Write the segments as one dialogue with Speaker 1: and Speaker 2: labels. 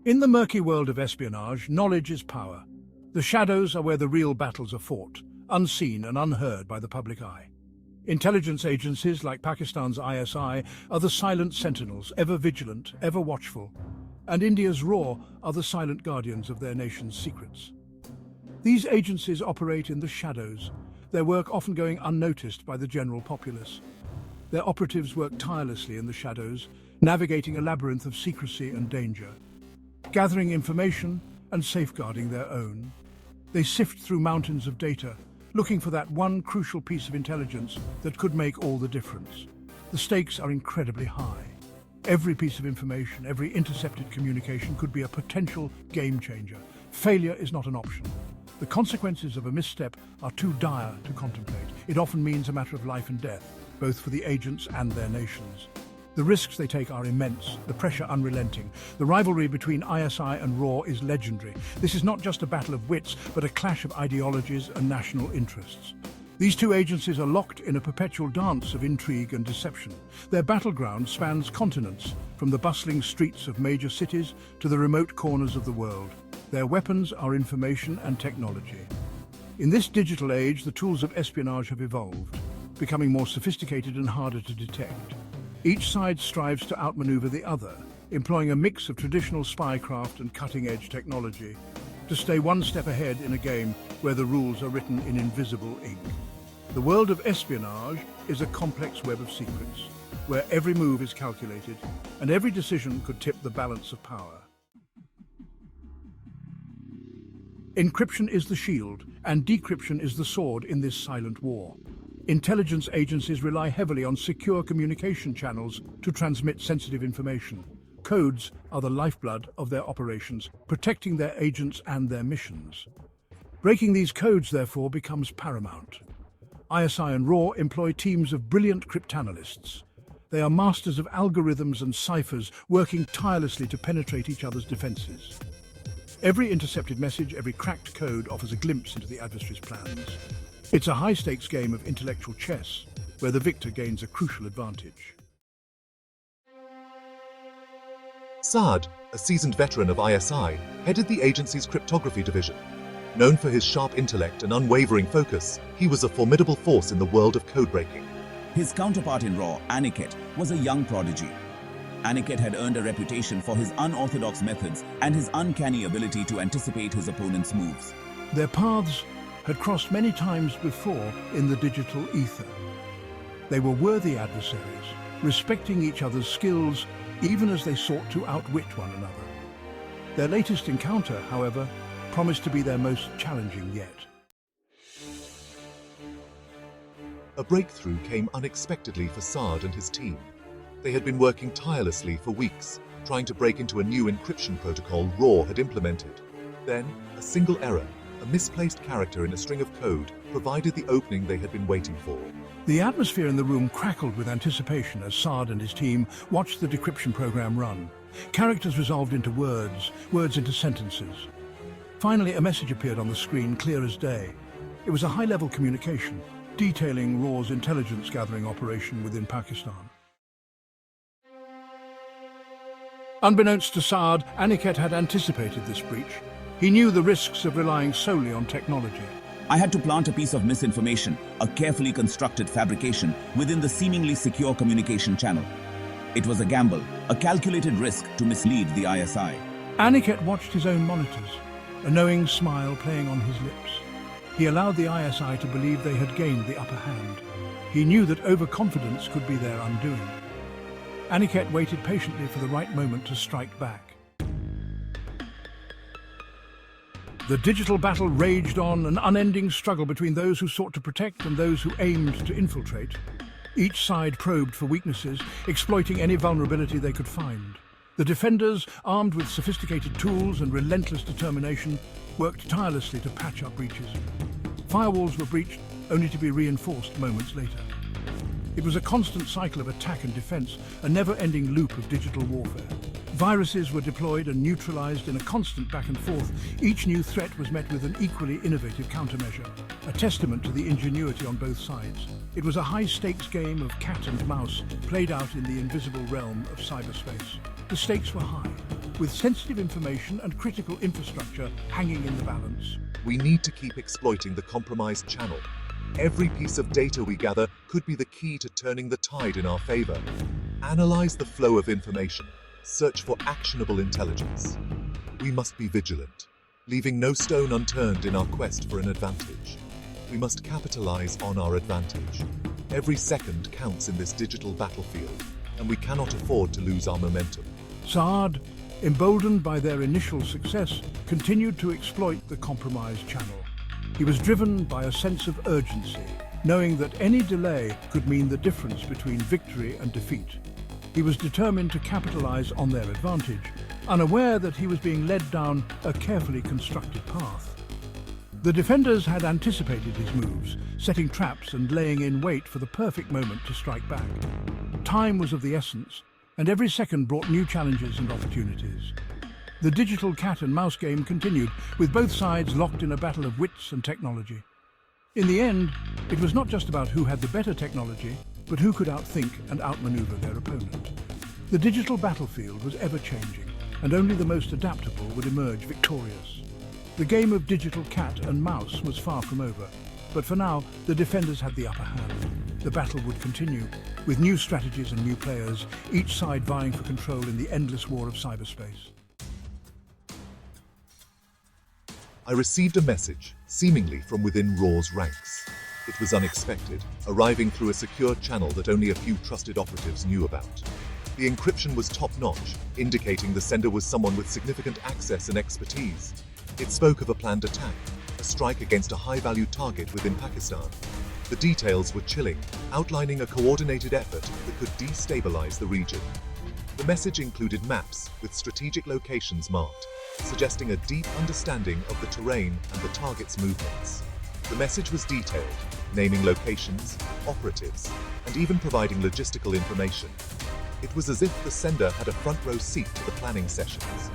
Speaker 1: In the murky world of espionage, knowledge is power. The shadows are where the real battles are fought, unseen and unheard by the public eye. Intelligence agencies like Pakistan's ISI are the silent sentinels, ever vigilant, ever watchful. And India's RAW are the silent guardians of their nation's secrets. These agencies operate in the shadows, their work often going unnoticed by the general populace. Their operatives work tirelessly in the shadows, navigating a labyrinth of secrecy and danger, gathering information and safeguarding their own. They sift through mountains of data, looking for that one crucial piece of intelligence that could make all the difference. The stakes are incredibly high. Every piece of information, every intercepted communication could be a potential game changer. Failure is not an option. The consequences of a misstep are too dire to contemplate. It often means a matter of life and death, both for the agents and their nations. The risks they take are immense, the pressure unrelenting. The rivalry between ISI and RAW is legendary. This is not just a battle of wits, but a clash of ideologies and national interests. These two agencies are locked in a perpetual dance of intrigue and deception. Their battleground spans continents, from the bustling streets of major cities to the remote corners of the world. Their weapons are information and technology. In this digital age, the tools of espionage have evolved, becoming more sophisticated and harder to detect. Each side strives to outmaneuver the other, employing a mix of traditional spycraft and cutting-edge technology to stay one step ahead in a game where the rules are written in invisible ink. The world of espionage is a complex web of secrets, where every move is calculated and every decision could tip the balance of power. Encryption is the shield, and decryption is the sword in this silent war. Intelligence agencies rely heavily on secure communication channels to transmit sensitive information. Codes are the lifeblood of their operations, protecting their agents and their missions. Breaking these codes, therefore, becomes paramount. ISI and RAW employ teams of brilliant cryptanalysts. They are masters of algorithms and ciphers, working tirelessly to penetrate each other's defenses. Every intercepted message, every cracked code offers a glimpse into the adversary's plans. It's a high-stakes game of intellectual chess, where the victor gains a crucial advantage.
Speaker 2: Saad, a seasoned veteran of ISI, headed the agency's cryptography division. Known for his sharp intellect and unwavering focus, he was a formidable force in the world of code-breaking.
Speaker 3: His counterpart in RAW, Aniket, was a young prodigy. Aniket had earned a reputation for his unorthodox methods and his uncanny ability to anticipate his opponent's moves.
Speaker 1: Their paths had crossed many times before in the digital ether. They were worthy adversaries, respecting each other's skills even as they sought to outwit one another. Their latest encounter, however, promised to be their most challenging yet.
Speaker 2: A breakthrough came unexpectedly for Saad and his team. They had been working tirelessly for weeks, trying to break into a new encryption protocol RAW had implemented. Then, a single error, a misplaced character in a string of code, provided the opening they had been waiting for.
Speaker 1: The atmosphere in the room crackled with anticipation as Saad and his team watched the decryption program run. Characters resolved into words, words into sentences. Finally, a message appeared on the screen, clear as day. It was a high-level communication, detailing RAW's intelligence-gathering operation within Pakistan. Unbeknownst to Saad, Aniket had anticipated this breach. He knew the risks of relying solely on technology.
Speaker 3: I had to plant a piece of misinformation, a carefully constructed fabrication, within the seemingly secure communication channel. It was a gamble, a calculated risk to mislead the ISI.
Speaker 1: Aniket watched his own monitors, a knowing smile playing on his lips. He allowed the ISI to believe they had gained the upper hand. He knew that overconfidence could be their undoing. Aniket waited patiently for the right moment to strike back. The digital battle raged on, an unending struggle between those who sought to protect and those who aimed to infiltrate. Each side probed for weaknesses, exploiting any vulnerability they could find. The defenders, armed with sophisticated tools and relentless determination, worked tirelessly to patch up breaches. Firewalls were breached, only to be reinforced moments later. It was a constant cycle of attack and defense, a never-ending loop of digital warfare. Viruses were deployed and neutralized in a constant back and forth. Each new threat was met with an equally innovative countermeasure, a testament to the ingenuity on both sides. It was a high-stakes game of cat and mouse, played out in the invisible realm of cyberspace. The stakes were high. with sensitive information and critical infrastructure hanging in the balance.
Speaker 2: We need to keep exploiting the compromised channel. Every piece of data we gather could be the key to turning the tide in our favor. Analyze the flow of information. Search for actionable intelligence. We must be vigilant, leaving no stone unturned in our quest for an advantage. We must capitalize on our advantage. Every second counts in this digital battlefield, and we cannot afford to lose our momentum.
Speaker 1: Saad, emboldened by their initial success, continued to exploit the compromised channel. He was driven by a sense of urgency, knowing that any delay could mean the difference between victory and defeat. He was determined to capitalize on their advantage, unaware that he was being led down a carefully constructed path. The defenders had anticipated his moves, setting traps and laying in wait for the perfect moment to strike back. Time was of the essence, and every second brought new challenges and opportunities. The digital cat and mouse game continued, with both sides locked in a battle of wits and technology. In the end, it was not just about who had the better technology, but who could outthink and outmaneuver their opponent. The digital battlefield was ever-changing, and only the most adaptable would emerge victorious. The game of digital cat and mouse was far from over, but for now, the defenders had the upper hand. The battle would continue, with new strategies and new players, each side vying for control in the endless war of cyberspace.
Speaker 2: I received a message, seemingly from within Raw's ranks. It was unexpected, arriving through a secure channel that only a few trusted operatives knew about. The encryption was top-notch, indicating the sender was someone with significant access and expertise. It spoke of a planned attack, a strike against a high-value target within Pakistan. The details were chilling, outlining a coordinated effort that could destabilize the region. The message included maps with strategic locations marked, suggesting a deep understanding of the terrain and the target's movements. The message was detailed, naming locations, operatives, and even providing logistical information. It was as if the sender had a front-row seat to the planning sessions.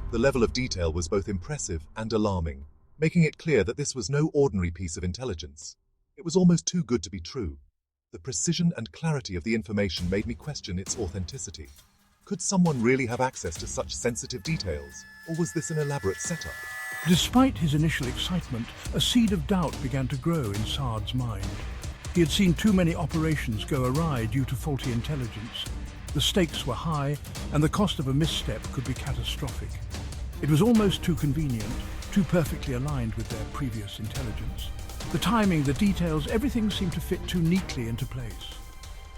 Speaker 2: The level of detail was both impressive and alarming, making it clear that this was no ordinary piece of intelligence. It was almost too good to be true. The precision and clarity of the information made me question its authenticity. Could someone really have access to such sensitive details, or was this an elaborate setup?
Speaker 1: Despite his initial excitement, a seed of doubt began to grow in Saad's mind. He had seen too many operations go awry due to faulty intelligence. The stakes were high, and the cost of a misstep could be catastrophic. It was almost too convenient, too perfectly aligned with their previous intelligence. The timing, the details, everything seemed to fit too neatly into place.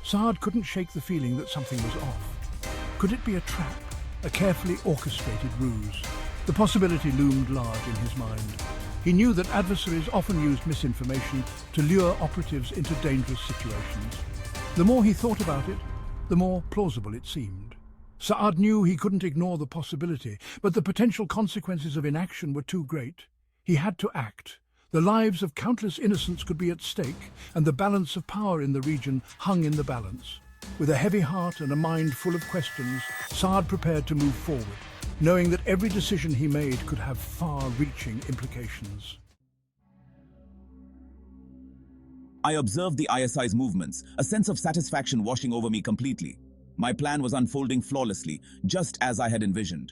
Speaker 1: Saad couldn't shake the feeling that something was off. Could it be a trap, a carefully orchestrated ruse? The possibility loomed large in his mind. He knew that adversaries often used misinformation to lure operatives into dangerous situations. The more he thought about it, the more plausible it seemed. Saad knew he couldn't ignore the possibility, but the potential consequences of inaction were too great. He had to act. The lives of countless innocents could be at stake, and the balance of power in the region hung in the balance. With a heavy heart and a mind full of questions, Saad prepared to move forward, knowing that every decision he made could have far-reaching implications.
Speaker 3: I observed the ISI's movements, a sense of satisfaction washing over me completely. My plan was unfolding flawlessly, just as I had envisioned.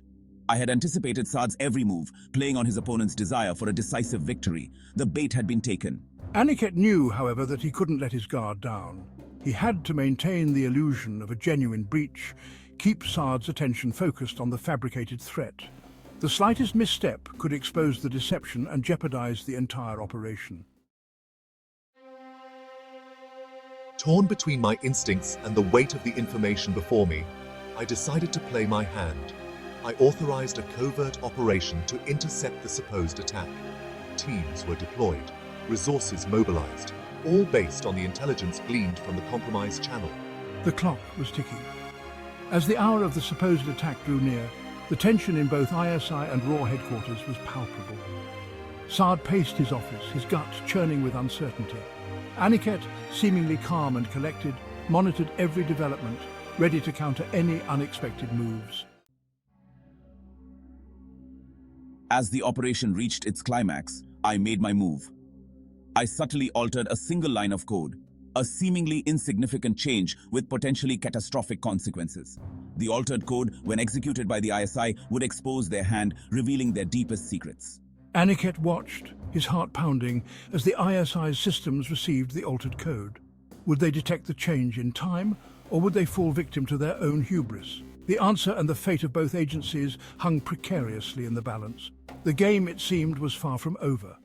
Speaker 3: I had anticipated Saad's every move, playing on his opponent's desire for a decisive victory. The bait had been taken.
Speaker 1: Aniket knew, however, that he couldn't let his guard down. He had to maintain the illusion of a genuine breach, keep Saad's attention focused on the fabricated threat. The slightest misstep could expose the deception and jeopardize the entire operation.
Speaker 2: Torn between my instincts and the weight of the information before me, I decided to play my hand. I authorized a covert operation to intercept the supposed attack. Teams were deployed, resources mobilized, all based on the intelligence gleaned from the compromised channel.
Speaker 1: The clock was ticking. As the hour of the supposed attack drew near, the tension in both ISI and RAW headquarters was palpable. Saad paced his office, his gut churning with uncertainty. Aniket, seemingly calm and collected, monitored every development, ready to counter any unexpected moves.
Speaker 3: As the operation reached its climax, I made my move. I subtly altered a single line of code. a seemingly insignificant change with potentially catastrophic consequences. The altered code, when executed by the ISI, would expose their hand, revealing their deepest secrets.
Speaker 1: Aniket watched, his heart pounding, as the ISI's systems received the altered code. Would they detect the change in time, or would they fall victim to their own hubris? The answer and the fate of both agencies hung precariously in the balance. The game, it seemed, was far from over.